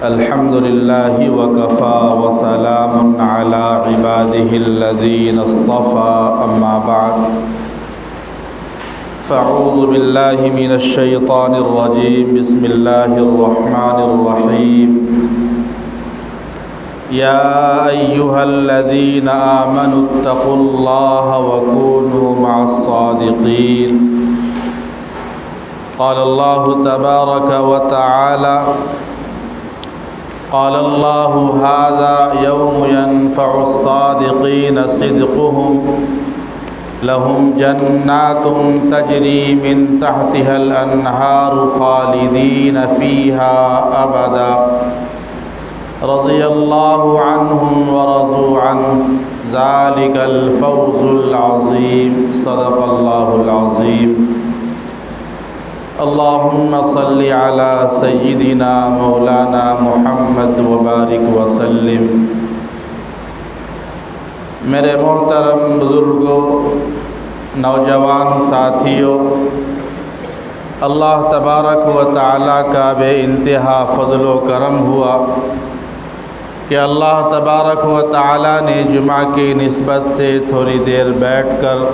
الحمد لله وكفى وسلام على عباده الذين اصطفى أما بعد فأعوذ بالله من الشيطان الرجيم بسم الله الرحمن الرحيم يا أيها الذين آمنوا اتقوا الله وكونوا مع الصادقين قال الله تبارك وتعالى قال الله هذا يوم ينفع الصادقين صدقهم لهم جنات تجري من تحتها الأنهار خالدين فيها أبدا رضي الله عنهم ورضوا عنه ذلك الفوز العظيم صدق الله العظيم اللهم صل على سيدنا مولانا محمد وبارک وسلم۔ میرے محترم بزرگوں، نوجوان ساتھیوں، اللہ تبارک و تعالیٰ کا بے انتہا فضل و کرم ہوا کہ اللہ تبارک و تعالیٰ نے جمعہ کی نسبت سے تھوڑی دیر بیٹھ کر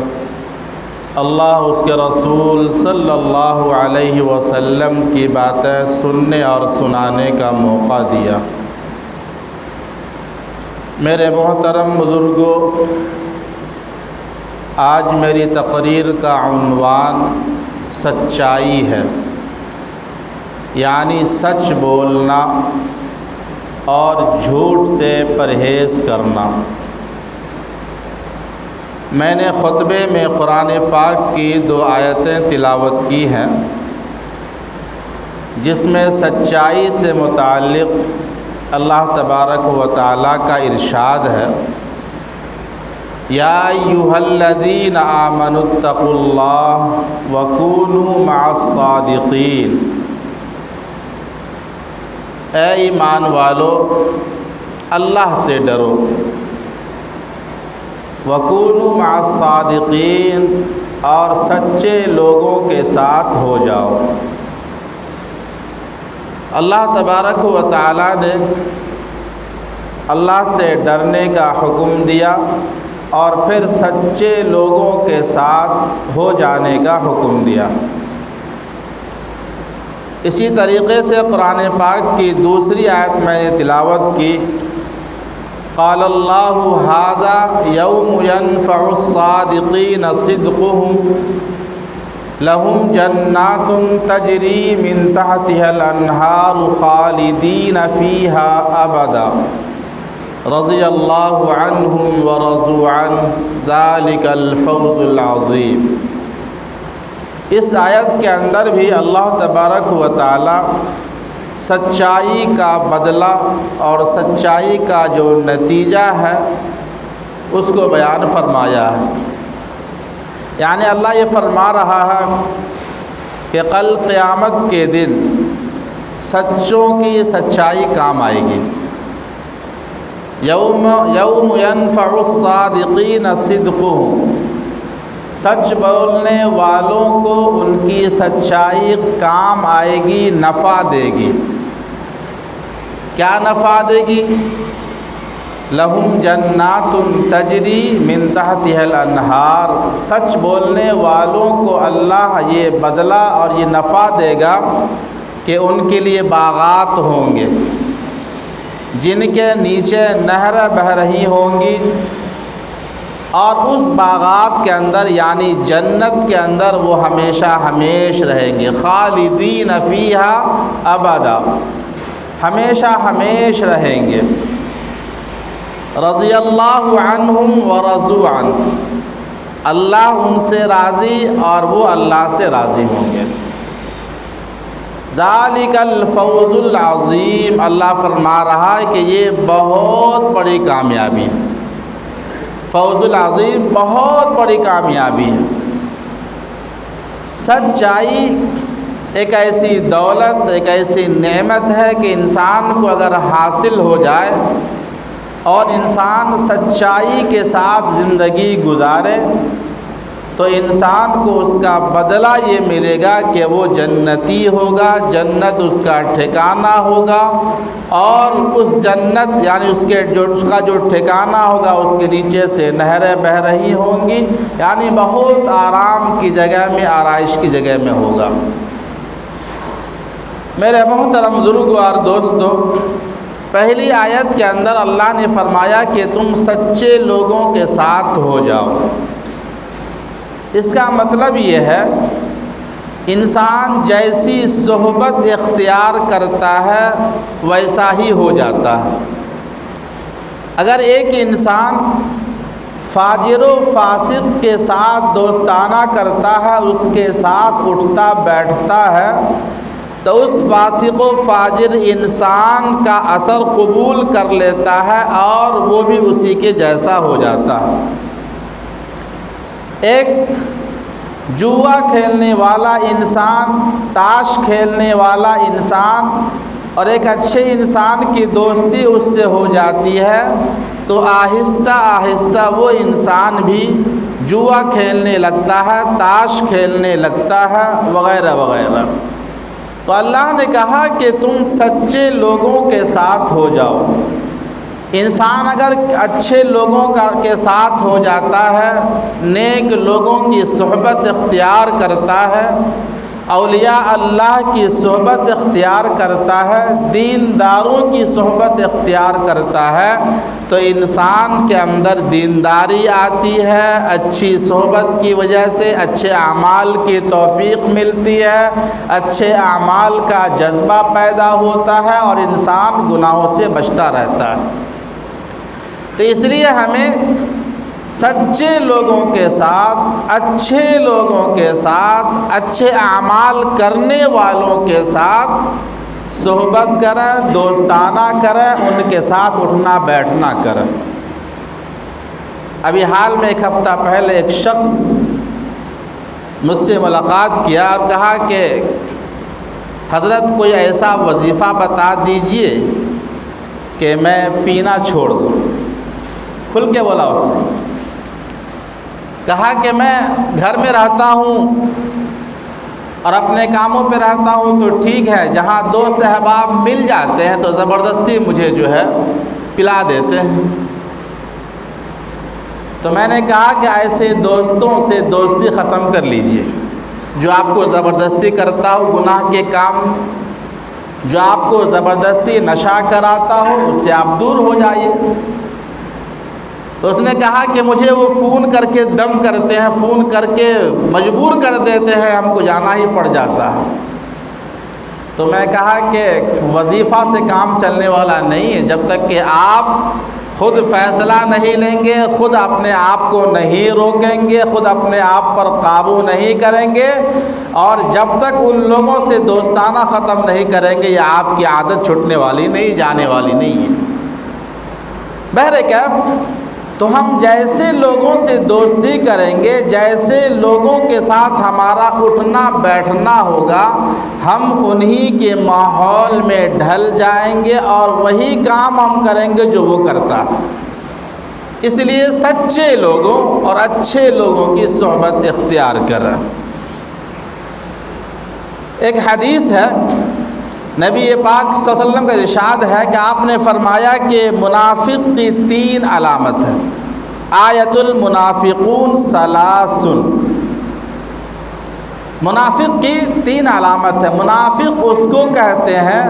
اللہ اس کے رسول صلی اللہ علیہ وسلم کی باتیں سننے اور سنانے کا موقع دیا۔ میرے محترم بزرگوں، آج میری تقریر کا عنوان سچائی ہے، یعنی سچ بولنا اور جھوٹ سے پرہیز کرنا۔ میں نے خطبے میں قرآن پاک کی 2 آیتیں تلاوت کی ہیں، جس میں سچائی سے متعلق اللہ تبارک و تعالیٰ کا ارشاد ہے، یا ایھا الذین آمنوا اتقوا اللہ وکونوا مع الصادقین۔ اے ایمان والو، اللہ سے ڈرو، وَكُونُوا مَعَ الصَّادِقِينَ، اور سچے لوگوں کے ساتھ ہو جاؤ۔ اللہ تبارک و تعالیٰ نے اللہ سے ڈرنے کا حکم دیا اور پھر سچے لوگوں کے ساتھ ہو جانے کا حکم دیا۔ اسی طریقے سے قرآن پاک کی دوسری آیت میں نے تلاوت کی، قال اللہ ھذا یوم ینفع الصادقین صدقهم لهم جنات تجری من تحتها الانہار خالدین فیها ابدا رضی اللہ عنہم ورضوا عنہ ذلک الفوز العظیم۔ اس آیت کے اندر بھی اللہ تبارک و تعالی سچائی کا بدلہ اور سچائی کا جو نتیجہ ہے اس کو بیان فرمایا ہے۔ یعنی اللہ یہ فرما رہا ہے کہ کل قیامت کے دن سچوں کی سچائی کام آئے گی۔ یوم ینفع الصادقین صدقهم، سچ بولنے والوں کو ان کی سچائی کام آئے گی، نفع دے گی۔ کیا نفع دے گی؟ لہم جنات تجری من تحتها الانہار، سچ بولنے والوں کو اللہ یہ بدلہ اور یہ نفع دے گا کہ ان کے لیے باغات ہوں گے جن کے نیچے نہریں بہہ رہی ہوں گی، اور اس باغات کے اندر یعنی جنت کے اندر وہ ہمیشہ ہمیش رہیں گے، خالدین فیہا ابدا، ہمیشہ ہمیش رہیں گے۔ رضی اللہ عنہم ورضوا عنہ، اللہ ان سے راضی اور وہ اللہ سے راضی ہوں گے۔ ذالک الفوز العظیم، اللہ فرما رہا ہے کہ یہ بہت بڑی کامیابی ہے، فوز العظیم بہت بڑی کامیابی ہے۔ سچائی ایک ایسی دولت، ایک ایسی نعمت ہے کہ انسان کو اگر حاصل ہو جائے اور انسان سچائی کے ساتھ زندگی گزارے تو انسان کو اس کا بدلہ یہ ملے گا کہ وہ جنتی ہوگا، جنت اس کا ٹھکانہ ہوگا، اور اس جنت یعنی اس کا جو ٹھکانہ ہوگا اس کے نیچے سے نہریں بہہ رہی ہوں گی، یعنی بہت آرام کی جگہ میں، آرائش کی جگہ میں ہوگا۔ میرے محترم بزرگوار دوستو، پہلی آیت کے اندر اللہ نے فرمایا کہ تم سچے لوگوں کے ساتھ ہو جاؤ۔ اس کا مطلب یہ ہے انسان جیسی صحبت اختیار کرتا ہے ویسا ہی ہو جاتا ہے۔ اگر ایک انسان فاجر و فاسق کے ساتھ دوستانہ کرتا ہے، اس کے ساتھ اٹھتا بیٹھتا ہے، تو اس فاسق و فاجر انسان کا اثر قبول کر لیتا ہے اور وہ بھی اسی کے جیسا ہو جاتا ہے۔ ایک جوا کھیلنے والا انسان، تاش کھیلنے والا انسان اور ایک اچھے انسان کی دوستی اس سے ہو جاتی ہے تو آہستہ آہستہ وہ انسان بھی جوا کھیلنے لگتا ہے، تاش کھیلنے لگتا ہے، وغیرہ وغیرہ۔ تو اللہ نے کہا کہ تم سچے لوگوں کے ساتھ ہو جاؤ۔ انسان اگر اچھے لوگوں کے ساتھ ہو جاتا ہے، نیک لوگوں کی صحبت اختیار کرتا ہے، اولیاء اللہ کی صحبت اختیار کرتا ہے، دینداروں کی صحبت اختیار کرتا ہے، تو انسان کے اندر دینداری آتی ہے، اچھی صحبت کی وجہ سے اچھے اعمال کی توفیق ملتی ہے، اچھے اعمال کا جذبہ پیدا ہوتا ہے اور انسان گناہوں سے بچتا رہتا ہے۔ تو اس لیے ہمیں سچے لوگوں کے ساتھ، اچھے لوگوں کے ساتھ، اچھے اعمال کرنے والوں کے ساتھ صحبت کریں، دوستانہ کریں، ان کے ساتھ اٹھنا بیٹھنا کریں۔ ابھی حال میں ایک ہفتہ پہلے ایک شخص مجھ سے ملاقات کیا اور کہا کہ حضرت کوئی ایسا وظیفہ بتا دیجئے کہ میں پینا چھوڑ دوں۔ کھل کے بولا اس نے، کہا کہ میں گھر میں رہتا ہوں اور اپنے کاموں پہ رہتا ہوں تو ٹھیک ہے، جہاں دوست احباب مل جاتے ہیں تو زبردستی مجھے جو ہے پلا دیتے ہیں۔ تو میں نے کہا کہ ایسے دوستوں سے دوستی ختم کر لیجئے، جو آپ کو زبردستی کرتا ہو گناہ کے کام، جو آپ کو زبردستی نشہ کراتا ہو، اس سے آپ دور ہو جائیے۔ تو اس نے کہا کہ مجھے وہ فون کر کے دم کرتے ہیں، فون کر کے مجبور کر دیتے ہیں، ہم کو جانا ہی پڑ جاتا ہے۔ تو میں کہا کہ وظیفہ سے کام چلنے والا نہیں ہے، جب تک کہ آپ خود فیصلہ نہیں لیں گے، خود اپنے آپ کو نہیں روکیں گے، خود اپنے آپ پر قابو نہیں کریں گے، اور جب تک ان لوگوں سے دوستانہ ختم نہیں کریں گے، یہ آپ کی عادت چھٹنے والی نہیں، جانے والی نہیں ہے۔ بہرکیف تو ہم جیسے لوگوں سے دوستی کریں گے، جیسے لوگوں کے ساتھ ہمارا اٹھنا بیٹھنا ہوگا، ہم انہی کے ماحول میں ڈھل جائیں گے اور وہی کام ہم کریں گے جو وہ کرتا ہے۔ اس لیے سچے لوگوں اور اچھے لوگوں کی صحبت اختیار کریں۔ ایک حدیث ہے، نبی پاک صلی اللہ علیہ وسلم کا ارشاد ہے کہ آپ نے فرمایا کہ منافق کی 3 علامت ہیں۔ آیت المنافقون ثلاث، منافق کی 3 علامت ہے۔ منافق اس کو کہتے ہیں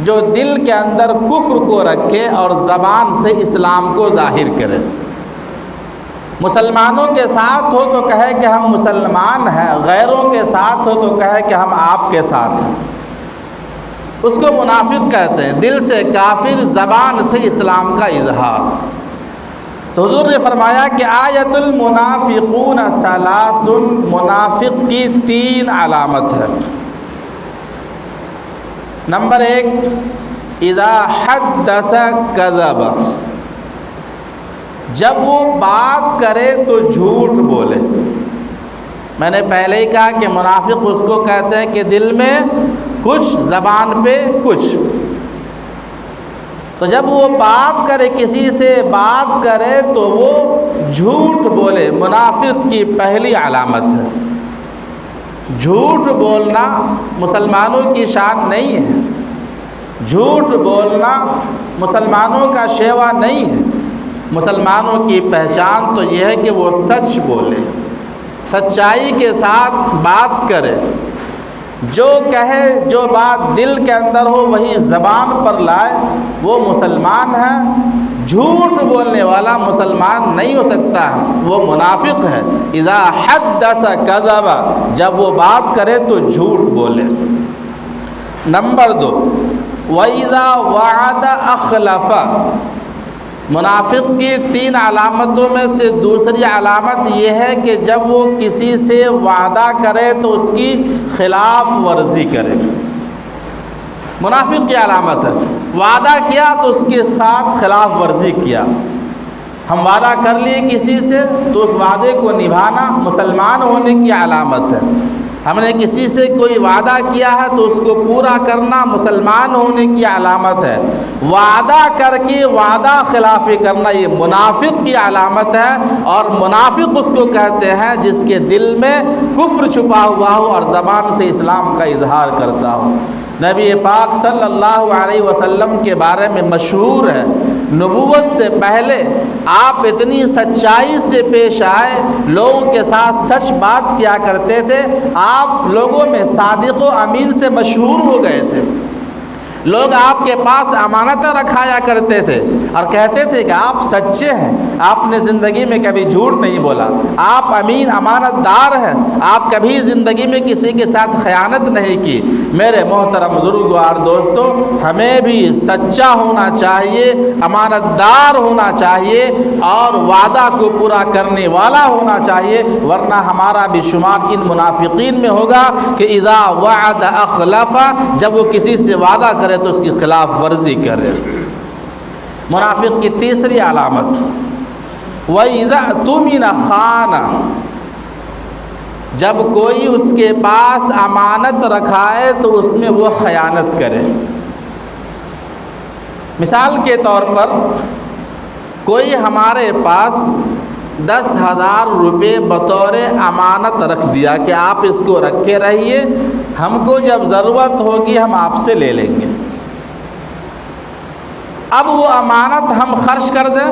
جو دل کے اندر کفر کو رکھے اور زبان سے اسلام کو ظاہر کرے۔ مسلمانوں کے ساتھ ہو تو کہے کہ ہم مسلمان ہیں، غیروں کے ساتھ ہو تو کہے کہ ہم آپ کے ساتھ ہیں، اس کو منافق کہتے ہیں۔ دل سے کافر، زبان سے اسلام کا اظہار۔ تو حضور نے فرمایا کہ آیت المنافقون ثلاث، منافق کی 3 علامت ہے۔ نمبر 1، اذا حدث کذب، جب وہ بات کرے تو جھوٹ بولے۔ میں نے پہلے ہی کہا کہ منافق اس کو کہتے ہیں کہ دل میں کچھ، زبان پہ کچھ۔ تو جب وہ بات کرے، کسی سے بات کرے تو وہ جھوٹ بولے، منافق کی پہلی علامت ہے۔ جھوٹ بولنا مسلمانوں کی شان نہیں ہے، جھوٹ بولنا مسلمانوں کا شیوا نہیں ہے۔ مسلمانوں کی پہچان تو یہ ہے کہ وہ سچ بولے، سچائی کے ساتھ بات کرے، جو کہے، جو بات دل کے اندر ہو وہی زبان پر لائے، وہ مسلمان ہے۔ جھوٹ بولنے والا مسلمان نہیں ہو سکتا ہے، وہ منافق ہے۔ اذا حدث کذب، جب وہ بات کرے تو جھوٹ بولے۔ نمبر 2، وَإِذَا وَعَدَ أَخْلَفَ، منافق کی 3 علامتوں میں سے دوسری علامت یہ ہے کہ جب وہ کسی سے وعدہ کرے تو اس کی خلاف ورزی کرے۔ منافق کی علامت ہے، وعدہ کیا تو اس کے ساتھ خلاف ورزی کیا۔ ہم وعدہ کر لیے کسی سے تو اس وعدے کو نبھانا مسلمان ہونے کی علامت ہے۔ ہم نے کسی سے کوئی وعدہ کیا ہے تو اس کو پورا کرنا مسلمان ہونے کی علامت ہے۔ وعدہ کر کے وعدہ خلافی کرنا یہ منافق کی علامت ہے، اور منافق اس کو کہتے ہیں جس کے دل میں کفر چھپا ہوا ہو اور زبان سے اسلام کا اظہار کرتا ہو۔ نبی پاک صلی اللہ علیہ وسلم کے بارے میں مشہور ہے، نبوت سے پہلے آپ اتنی سچائی سے پیش آئے، لوگوں کے ساتھ سچ بات کیا کرتے تھے، آپ لوگوں میں صادق و امین سے مشہور ہو گئے تھے۔ لوگ آپ کے پاس امانتیں رکھایا کرتے تھے اور کہتے تھے کہ آپ سچے ہیں، آپ نے زندگی میں کبھی جھوٹ نہیں بولا، آپ امین امانت دار ہیں، آپ کبھی زندگی میں کسی کے ساتھ خیانت نہیں کی۔ میرے محترم بزرگوار دوستو، ہمیں بھی سچا ہونا چاہیے، امانت دار ہونا چاہیے اور وعدہ کو پورا کرنے والا ہونا چاہیے، ورنہ ہمارا بھی شمار ان منافقین میں ہوگا کہ اذا وعد اخلف، جب وہ کسی سے وعدہ کرے تو اس کی خلاف ورزی کرے۔ منافق کی تیسری علامت، وَإِذَا اؤْتُمِنَ خَانَ، جب کوئی اس کے پاس امانت رکھائے تو اس میں وہ خیانت کرے۔ مثال کے طور پر کوئی ہمارے پاس 10,000 روپے بطور امانت رکھ دیا کہ آپ اس کو رکھے رہیے، ہم کو جب ضرورت ہوگی ہم آپ سے لے لیں گے۔ اب وہ امانت ہم خرچ کر دیں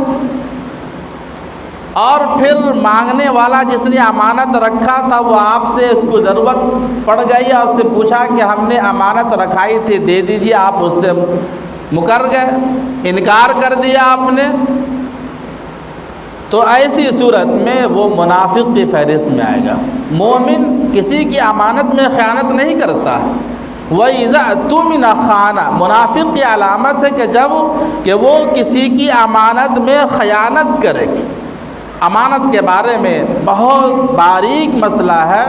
اور پھر مانگنے والا جس نے امانت رکھا تھا وہ آپ سے اس کو ضرورت پڑ گئی اور اس سے پوچھا کہ ہم نے امانت رکھائی تھی دے دیجیے، آپ اس سے مکر گئے، انکار کر دیا آپ نے، تو ایسی صورت میں وہ منافق کی فہرست میں آئے گا۔ مومن کسی کی امانت میں خیانت نہیں کرتا۔ وَإِذَا اؤْتُمِنَ خَانَ، منافق کی علامت ہے کہ وہ کسی کی امانت میں خیانت کرے۔ امانت کے بارے میں بہت باریک مسئلہ ہے،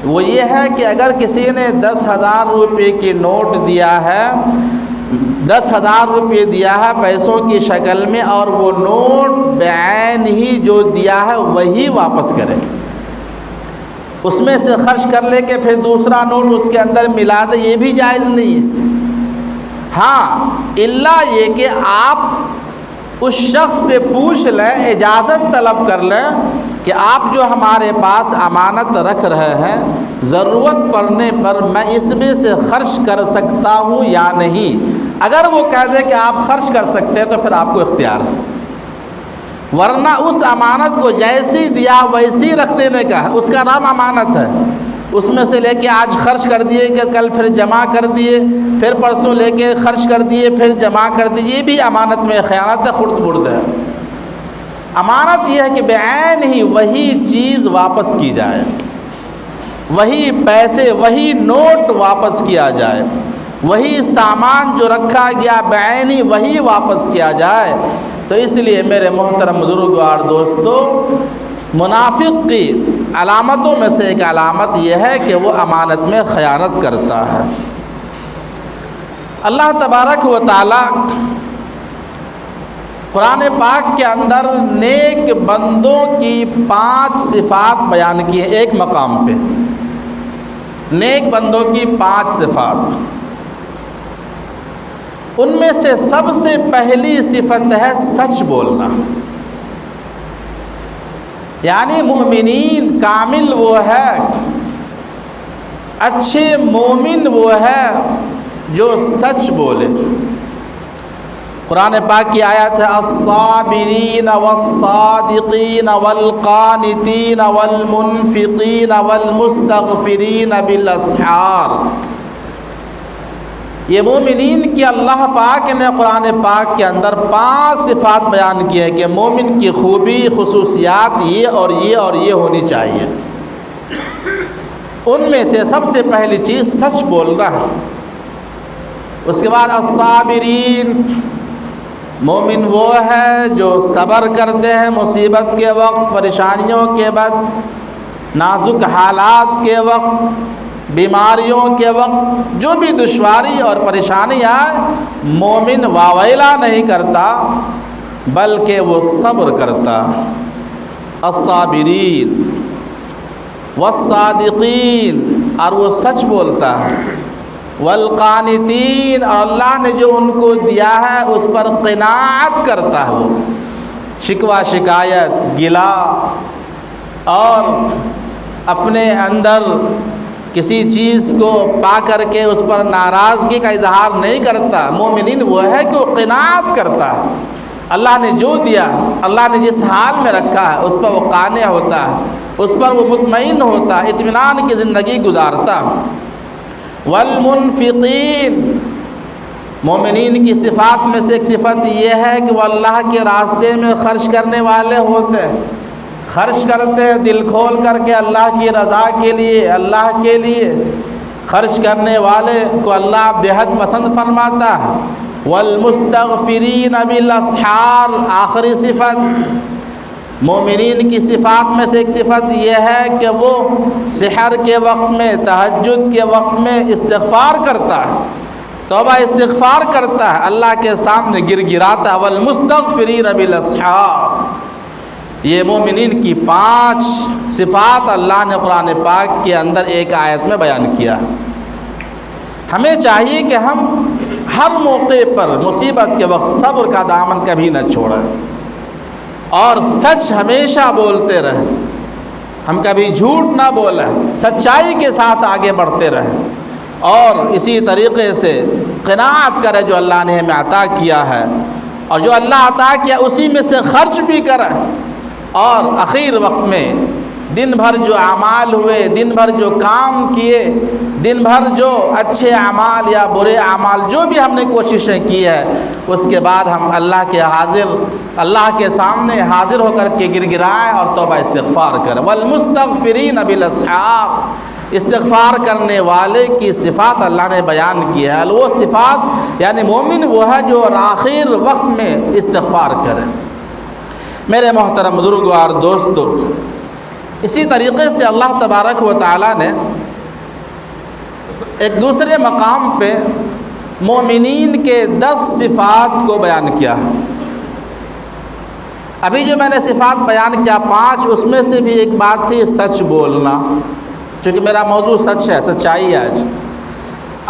وہ یہ ہے کہ اگر کسی نے 10,000 روپے کی نوٹ دیا ہے، 10,000 روپے دیا ہے پیسوں کی شکل میں، اور وہ نوٹ بعین ہی جو دیا ہے وہی واپس کرے، اس میں سے خرچ کر لے کے پھر دوسرا نوٹ اس کے اندر ملا دے، یہ بھی جائز نہیں ہے۔ ہاں الا یہ کہ آپ اس شخص سے پوچھ لیں، اجازت طلب کر لیں کہ آپ جو ہمارے پاس امانت رکھ رہے ہیں، ضرورت پڑنے پر میں اس میں سے خرچ کر سکتا ہوں یا نہیں۔ اگر وہ کہہ دے کہ آپ خرچ کر سکتے ہیں تو پھر آپ کو اختیار ہے، ورنہ اس امانت کو جیسی دیا ویسی رکھ دینے کا ہے، اس کا نام امانت ہے۔ اس میں سے لے کے آج خرچ کر دیے کہ کل پھر جمع کر دیے، پھر پرسوں لے کے خرچ کر دیے پھر جمع کر دیے، یہ بھی امانت میں خیانت ہے، خرد برد ہے۔ امانت یہ ہے کہ بعین ہی وہی چیز واپس کی جائے، وہی پیسے وہی نوٹ واپس کیا جائے، وہی سامان جو رکھا گیا بعین ہی وہی واپس کیا جائے۔ تو اس لیے میرے محترم بزرگوار دوستو، منافق کی علامتوں میں سے ایک علامت یہ ہے کہ وہ امانت میں خیانت کرتا ہے۔ اللہ تبارک و تعالی قرآن پاک کے اندر نیک بندوں کی 5 صفات بیان کی ہیں ایک مقام پہ، نیک بندوں کی 5 صفات۔ ان میں سے سب سے پہلی صفت ہے سچ بولنا. یعنی مومنین کامل وہ ہے، اچھے مومن وہ ہے جو سچ بولے. قرآن پاک کی آیت ہے الصابرین والصادقین والقانتین والمنفقین والمستغفرین بالاسحار. یہ مومنین کی اللہ پاک نے قرآن پاک کے اندر 5 صفات بیان کی ہے کہ مومن کی خوبی خصوصیات یہ اور یہ اور یہ ہونی چاہیے. ان میں سے سب سے پہلی چیز سچ بولنا ہے. اس کے بعد الصابرین، مومن وہ ہے جو صبر کرتے ہیں مصیبت کے وقت، پریشانیوں کے وقت، نازک حالات کے وقت، بیماریوں کے وقت، جو بھی دشواری اور پریشانی آئے مومن واویلا نہیں کرتا بلکہ وہ صبر کرتا. الصابرین والصادقین، اور وہ سچ بولتا ہے. والقانتین، اور اللہ نے جو ان کو دیا ہے اس پر قناعت کرتا ہے. وہ شکوہ شکایت گلا اور اپنے اندر کسی چیز کو پا کر کے اس پر ناراضگی کا اظہار نہیں کرتا. مومنین وہ ہے کہ وہ قناعت کرتا ہے. اللہ نے جو دیا، اللہ نے جس حال میں رکھا ہے اس پر وہ قانع ہوتا ہے، اس پر وہ مطمئن ہوتا ہے، اطمینان کی زندگی گزارتا. والمنفقین، مومنین کی صفات میں سے ایک صفت یہ ہے کہ وہ اللہ کے راستے میں خرچ کرنے والے ہوتے ہیں. خرچ کرتے ہیں دل کھول کر کے اللہ کی رضا کے لیے، اللہ کے لیے. خرچ کرنے والے کو اللہ بےحد پسند فرماتا ہے. والمستغفرین بالاسحار، آخری صفت مومنین کی صفات میں سے ایک صفت یہ ہے کہ وہ سحر کے وقت میں، تہجد کے وقت میں استغفار کرتا ہے، توبہ استغفار کرتا ہے، اللہ کے سامنے گر گراتا ہے. والمستغفرین بالاسحار، یہ مومنین کی 5 صفات اللہ نے قرآن پاک کے اندر ایک آیت میں بیان کیا. ہمیں چاہیے کہ ہم ہر موقع پر مصیبت کے وقت صبر کا دامن کبھی نہ چھوڑیں اور سچ ہمیشہ بولتے رہیں. ہم کبھی جھوٹ نہ بولیں، سچائی کے ساتھ آگے بڑھتے رہیں اور اسی طریقے سے قناعت کریں جو اللہ نے ہمیں عطا کیا ہے، اور جو اللہ عطا کیا اسی میں سے خرچ بھی کریں. اور اخیر وقت میں دن بھر جو اعمال ہوئے، دن بھر جو کام کیے، دن بھر جو اچھے اعمال یا برے اعمال جو بھی ہم نے کوششیں کی ہے، اس کے بعد ہم اللہ کے سامنے حاضر ہو کر کے گر گرائیں اور توبہ استغفار کریں. والمستغفرین بالاسحار، استغفار کرنے والے کی صفات اللہ نے بیان کی ہے. وہ صفات یعنی مومن وہ ہے جو آخر وقت میں استغفار کرے. میرے محترم بزرگوں اور دوستو، اسی طریقے سے اللہ تبارک و تعالیٰ نے ایک دوسرے مقام پہ مومنین کے 10 صفات کو بیان کیا ہے. ابھی جو میں نے صفات بیان کیا 5، اس میں سے بھی ایک بات تھی سچ بولنا، چونکہ میرا موضوع سچ ہے، سچائی ہے آج.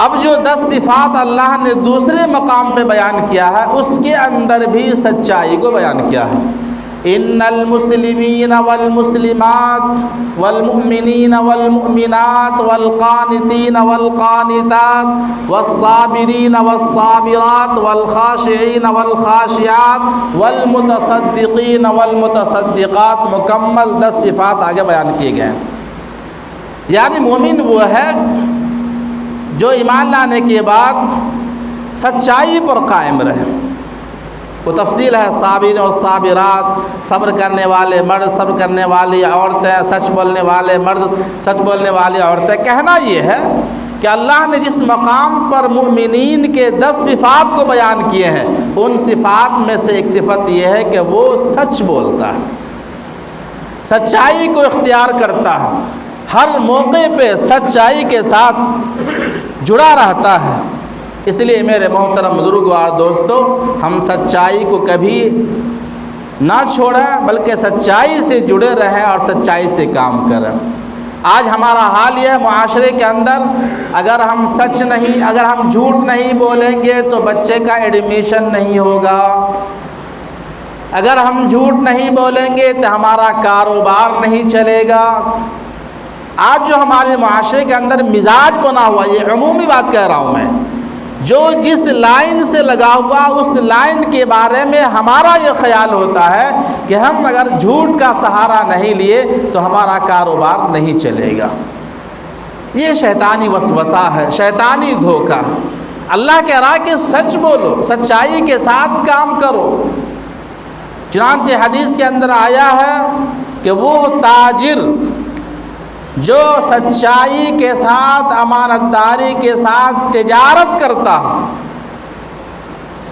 اب جو 10 صفات اللہ نے دوسرے مقام پہ بیان کیا ہے اس کے اندر بھی سچائی کو بیان کیا ہے. ان المسلمین والمسلمات والمؤمنین والمؤمنات والقانتین والقانتات والصابرین والصابرات والخاشعین والخاشعات والمتصدقین والمتصدقات، مکمل 10 صفات آگے بیان کیے گئے ہیں. یعنی مومن وہ ہے جو ایمان لانے کے بعد سچائی پر قائم رہے. وہ تفصیل ہے صابرین اور صابرات، صبر کرنے والے مرد، صبر کرنے والی عورتیں، سچ بولنے والے مرد، سچ بولنے والی عورتیں. کہنا یہ ہے کہ اللہ نے جس مقام پر مومنین کے 10 صفات کو بیان کیے ہیں ان صفات میں سے ایک صفت یہ ہے کہ وہ سچ بولتا ہے، سچائی کو اختیار کرتا ہے، ہر موقع پہ سچائی کے ساتھ جڑا رہتا ہے. اس لیے میرے محترم بزرگوں اور دوستوں، ہم سچائی کو کبھی نہ چھوڑیں بلکہ سچائی سے جڑے رہیں اور سچائی سے کام کریں. آج ہمارا حال یہ ہے معاشرے کے اندر، اگر ہم جھوٹ نہیں بولیں گے تو بچے کا ایڈمیشن نہیں ہوگا، اگر ہم جھوٹ نہیں بولیں گے تو ہمارا کاروبار نہیں چلے گا۔ آج جو ہمارے معاشرے کے اندر مزاج بنا ہوا، یہ عمومی بات کہہ رہا ہوں میں، جو جس لائن سے لگا ہوا اس لائن کے بارے میں ہمارا یہ خیال ہوتا ہے کہ ہم اگر جھوٹ کا سہارا نہیں لیے تو ہمارا کاروبار نہیں چلے گا۔ یہ شیطانی وسوسہ ہے، شیطانی دھوکہ۔ اللہ کہہ رہا ہے کہ سچ بولو، سچائی کے ساتھ کام کرو۔ چنانچہ حدیث کے اندر آیا ہے کہ وہ تاجر جو سچائی کے ساتھ، امانت داری کے ساتھ تجارت کرتا ہے،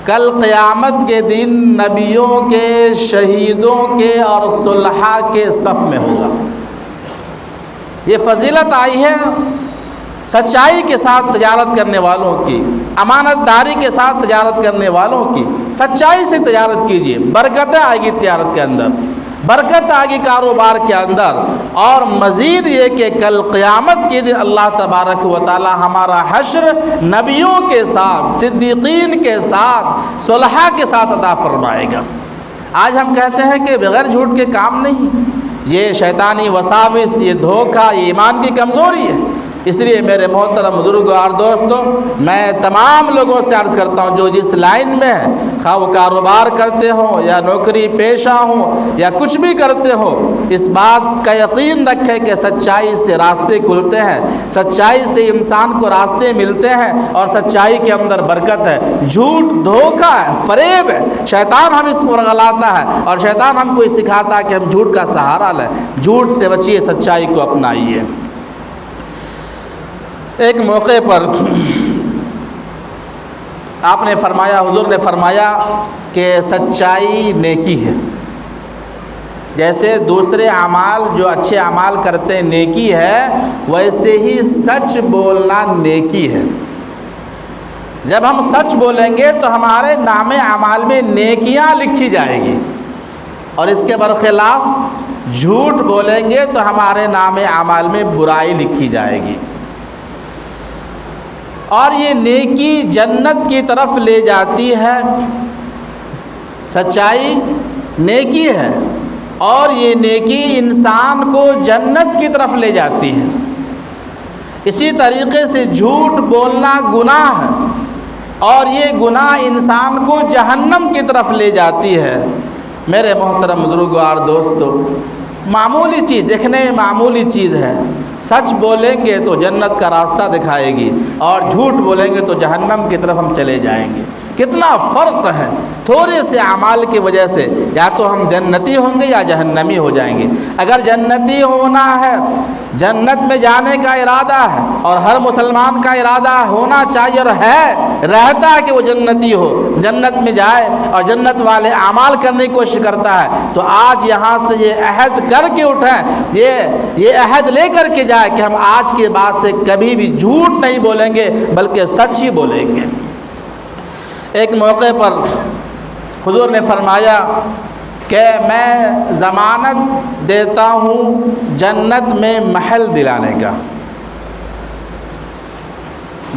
کل قیامت کے دن نبیوں کے، شہیدوں کے اور صلحاء کے صف میں ہوگا۔ یہ فضیلت آئی ہے سچائی کے ساتھ تجارت کرنے والوں کی، امانت داری کے ساتھ تجارت کرنے والوں کی۔ سچائی سے تجارت کیجیے، برکتیں آئے گی تجارت کے اندر، برکت آئے گی کاروبار کے اندر، اور مزید یہ کہ کل قیامت کے دن اللہ تبارک و تعالی ہمارا حشر نبیوں کے ساتھ، صدیقین کے ساتھ، صلحاء کے ساتھ عطا فرمائے گا۔ آج ہم کہتے ہیں کہ بغیر جھوٹ کے کام نہیں، یہ شیطانی وساوس، یہ دھوکہ، یہ ایمان کی کمزوری ہے۔ اس لیے میرے محترم بزرگوں اور دوستوں، میں تمام لوگوں سے عرض کرتا ہوں جو جس لائن میں ہے، خواہ وہ کاروبار کرتے ہوں یا نوکری پیشہ ہوں یا کچھ بھی کرتے ہو، اس بات کا یقین رکھیں کہ سچائی سے راستے کھلتے ہیں، سچائی سے انسان کو راستے ملتے ہیں، اور سچائی کے اندر برکت ہے۔ جھوٹ دھوکہ ہے، فریب ہے، شیطان ہم اس کو رغلاتا ہے، اور شیطان ہم کو یہ سکھاتا ہے کہ ہم جھوٹ کا سہارا لیں۔ جھوٹ سے بچیے، سچائی کو اپنائیے۔ ایک موقع پر آپ نے فرمایا، حضور نے فرمایا کہ سچائی نیکی ہے۔ جیسے دوسرے اعمال جو اچھے اعمال کرتے ہیں نیکی ہے، ویسے ہی سچ بولنا نیکی ہے۔ جب ہم سچ بولیں گے تو ہمارے نام اعمال میں نیکیاں لکھی جائے گی، اور اس کے برخلاف جھوٹ بولیں گے تو ہمارے نام اعمال میں برائی لکھی جائے گی۔ اور یہ نیکی جنت کی طرف لے جاتی ہے۔ سچائی نیکی ہے، اور یہ نیکی انسان کو جنت کی طرف لے جاتی ہے۔ اسی طریقے سے جھوٹ بولنا گناہ ہے، اور یہ گناہ انسان کو جہنم کی طرف لے جاتی ہے۔ میرے محترم بزرگوں اور دوستو، معمولی چیز، دیکھنے میں معمولی چیز ہے، سچ بولیں گے تو جنت کا راستہ دکھائے گی، اور جھوٹ بولیں گے تو جہنم کی طرف ہم چلے جائیں گے۔ کتنا فرق ہے تھوڑے سے اعمال کی وجہ سے، یا تو ہم جنتی ہوں گے یا جہنمی ہو جائیں گے۔ اگر جنتی ہونا ہے، جنت میں جانے کا ارادہ ہے، اور ہر مسلمان کا ارادہ ہونا چاہیے اور ہے، رہتا ہے کہ وہ جنتی ہو، جنت میں جائے اور جنت والے اعمال کرنے کی کوشش کرتا ہے، تو آج یہاں سے یہ عہد کر کے اٹھیں، یہ عہد لے کر کے جائے کہ ہم آج کے بعد سے کبھی بھی جھوٹ نہیں بولیں گے بلکہ سچ ہی بولیں گے۔ ایک موقع پر حضور نے فرمایا کہ میں ضمانت دیتا ہوں جنت میں محل دلانے کا،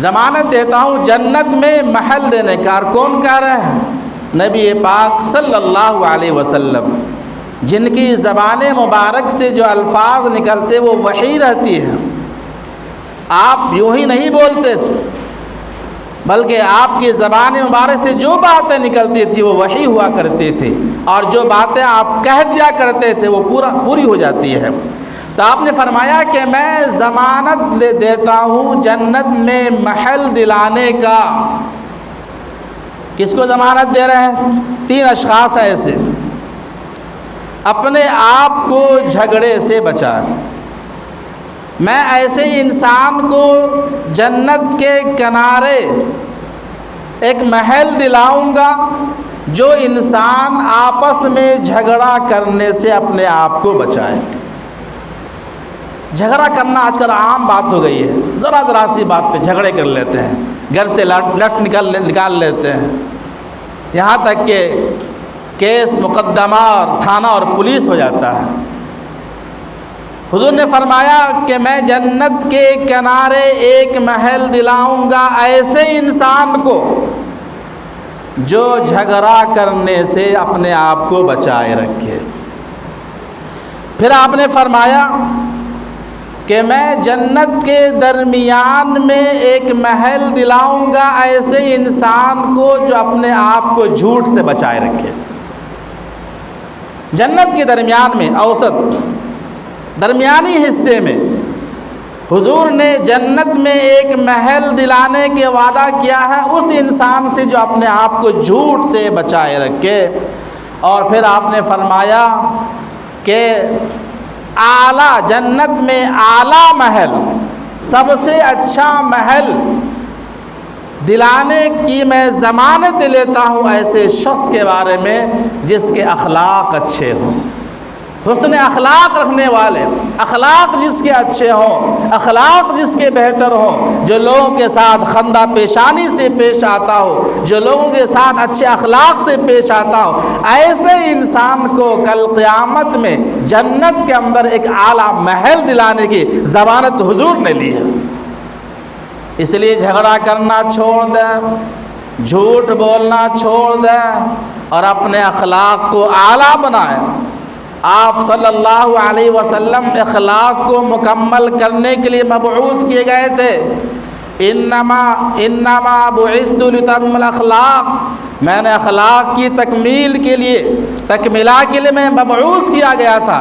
ضمانت دیتا ہوں جنت میں محل دینے کا۔ اور کون کہہ رہے ہیں؟ نبی پاک صلی اللہ علیہ وسلم، جن کی زبان مبارک سے جو الفاظ نکلتے وہ وحی رہتی ہے۔ آپ یوں ہی نہیں بولتے تھے، بلکہ آپ کی زبان مبارک سے جو باتیں نکلتی تھی وہ وحی ہوا کرتی تھی، اور جو باتیں آپ کہہ دیا کرتے تھے وہ پوری ہو جاتی ہے۔ تو آپ نے فرمایا کہ میں ضمانت دیتا ہوں جنت میں محل دلانے کا۔ کس کو ضمانت دے رہے ہیں؟ 3 اشخاص ایسے، اپنے آپ کو جھگڑے سے بچائیں۔ میں ایسے انسان کو جنت کے کنارے ایک محل دلاؤں گا جو انسان آپس میں جھگڑا کرنے سے اپنے آپ کو بچائے۔ جھگڑا کرنا آج کل عام بات ہو گئی ہے، ذرا سی بات پہ جھگڑے کر لیتے ہیں، گھر سے لٹ نکال لیتے ہیں، یہاں تک کہ کیس مقدمہ اور تھانہ اور پولیس ہو جاتا ہے۔ حضور نے فرمایا کہ میں جنت کے کنارے ایک محل دلاؤں گا ایسے انسان کو جو جھگڑا کرنے سے اپنے آپ کو بچائے رکھے۔ پھر آپ نے فرمایا کہ میں جنت کے درمیان میں ایک محل دلاؤں گا ایسے انسان کو جو اپنے آپ کو جھوٹ سے بچائے رکھے۔ جنت کے درمیان میں، اوسط درمیانی حصے میں حضور نے جنت میں ایک محل دلانے کے وعدہ کیا ہے اس انسان سے جو اپنے آپ کو جھوٹ سے بچائے رکھے۔ اور پھر آپ نے فرمایا کہ اعلیٰ جنت میں اعلیٰ محل، سب سے اچھا محل دلانے کی میں ضمانت لیتا ہوں ایسے شخص کے بارے میں جس کے اخلاق اچھے ہوں، حسن اخلاق رکھنے والے، اخلاق جس کے اچھے ہوں، اخلاق جس کے بہتر ہوں، جو لوگوں کے ساتھ خندہ پیشانی سے پیش آتا ہو، جو لوگوں کے ساتھ اچھے اخلاق سے پیش آتا ہو، ایسے انسان کو کل قیامت میں جنت کے اندر ایک اعلیٰ محل دلانے کی ضمانت حضور نے لی ہے۔ اس لیے جھگڑا کرنا چھوڑ دیں، جھوٹ بولنا چھوڑ دیں اور اپنے اخلاق کو اعلیٰ بنائیں۔ آپ صلی اللہ علیہ وسلم اخلاق کو مکمل کرنے کے لیے مبعوث کیے گئے تھے۔ انما بعثت لتمم الاخلاق، میں نے اخلاق کی تکمیل کے لیے، تکمیلہ کے لیے میں مبعوث کیا گیا تھا۔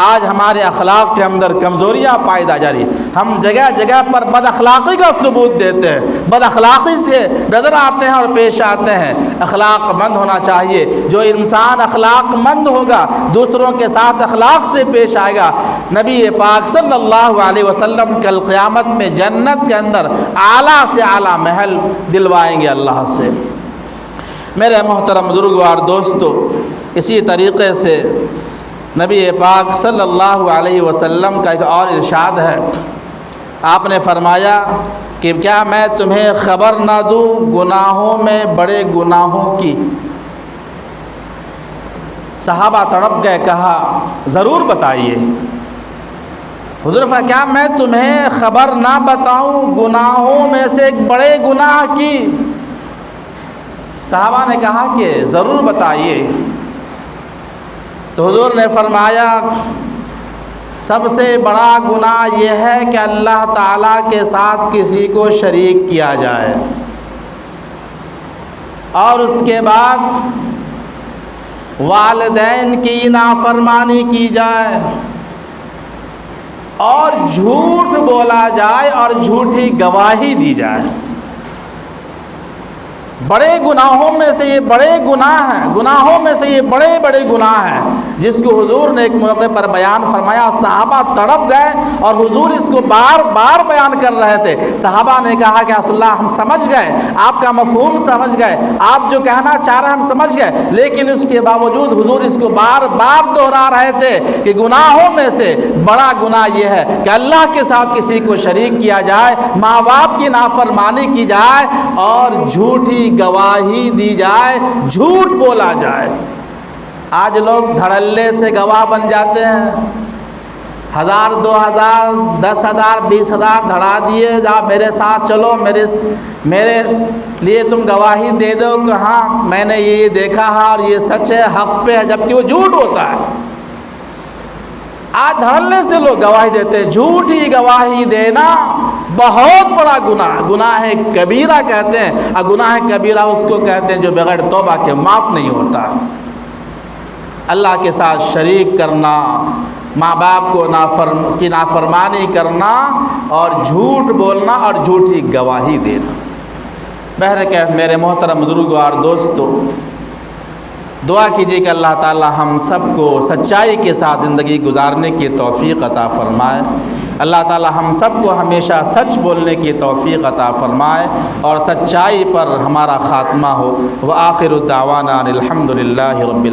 آج ہمارے اخلاق کے اندر کمزوریاں پائی جا رہی، ہم جگہ جگہ پر بد اخلاقی کا ثبوت دیتے ہیں، بد اخلاقی سے نظر آتے ہیں اور پیش آتے ہیں۔ اخلاق مند ہونا چاہیے، جو انسان اخلاق مند ہوگا دوسروں کے ساتھ اخلاق سے پیش آئے گا، نبی پاک صلی اللہ علیہ وسلم کل قیامت میں جنت کے اندر اعلیٰ سے اعلیٰ محل دلوائیں گے اللہ سے۔ میرے محترم بزرگوار دوستو، اسی طریقے سے نبی پاک صلی اللہ علیہ وسلم کا ایک اور ارشاد ہے۔ آپ نے فرمایا کہ کیا میں تمہیں خبر نہ دوں گناہوں میں بڑے گناہوں کی؟ صحابہ تڑپ گئے، کہا ضرور بتائیے۔ حضور فرمایا کیا میں تمہیں خبر نہ بتاؤں گناہوں میں سے ایک بڑے گناہ کی؟ صحابہ نے کہا کہ ضرور بتائیے۔ تو حضور نے فرمایا سب سے بڑا گناہ یہ ہے کہ اللہ تعالیٰ کے ساتھ کسی کو شریک کیا جائے، اور اس کے بعد والدین کی نافرمانی کی جائے، اور جھوٹ بولا جائے اور جھوٹی گواہی دی جائے۔ بڑے گناہوں میں سے یہ بڑے گناہ ہیں، گناہوں میں سے یہ بڑے بڑے گناہ ہیں جس کو حضور نے ایک موقع پر بیان فرمایا۔ صحابہ تڑپ گئے اور حضور اس کو بار بار بیان کر رہے تھے۔ صحابہ نے کہا کہ رسول اللہ ہم سمجھ گئے، آپ کا مفہوم سمجھ گئے، آپ جو کہنا چاہ رہے ہم سمجھ گئے، لیکن اس کے باوجود حضور اس کو بار بار دہرا رہے تھے کہ گناہوں میں سے بڑا گناہ یہ ہے کہ اللہ کے ساتھ کسی کو شریک کیا جائے، ماں باپ کی نافرمانی کی جائے اور جھوٹی گواہی دی جائے، جھوٹ بولا جائے۔ آج لوگ دھڑلے سے گواہ بن جاتے ہیں، 1000 2000 10,000 20,000 دھڑا دیے، جا میرے ساتھ چلو، میرے لیے تم گواہی دے دو کہ ہاں میں نے یہ دیکھا ہے اور یہ سچ ہے، حق پہ ہے، جبکہ وہ جھوٹ ہوتا ہے۔ آج دھڑلے سے لوگ گواہی دیتے ہیں۔ جھوٹی گواہی دینا بہت بڑا گناہ، گناہ کبیرہ کہتے ہیں، اور گناہ کبیرہ اس کو کہتے ہیں جو بغیر توبہ کے معاف نہیں ہوتا۔ اللہ کے ساتھ شریک کرنا، ماں باپ کو نافرمانی کرنا اور جھوٹ بولنا اور جھوٹی گواہی دینا۔ بہرکیف میرے محترم بزرگوار دوستو، دعا کیجیے کہ اللہ تعالی ہم سب کو سچائی کے ساتھ زندگی گزارنے کی توفیق عطا فرمائے۔ اللہ تعالی ہم سب کو ہمیشہ سچ بولنے کی توفیق عطا فرمائے اور سچائی پر ہمارا خاتمہ ہو۔ وآخر الدعوانا الحمد للہ رب العالمین۔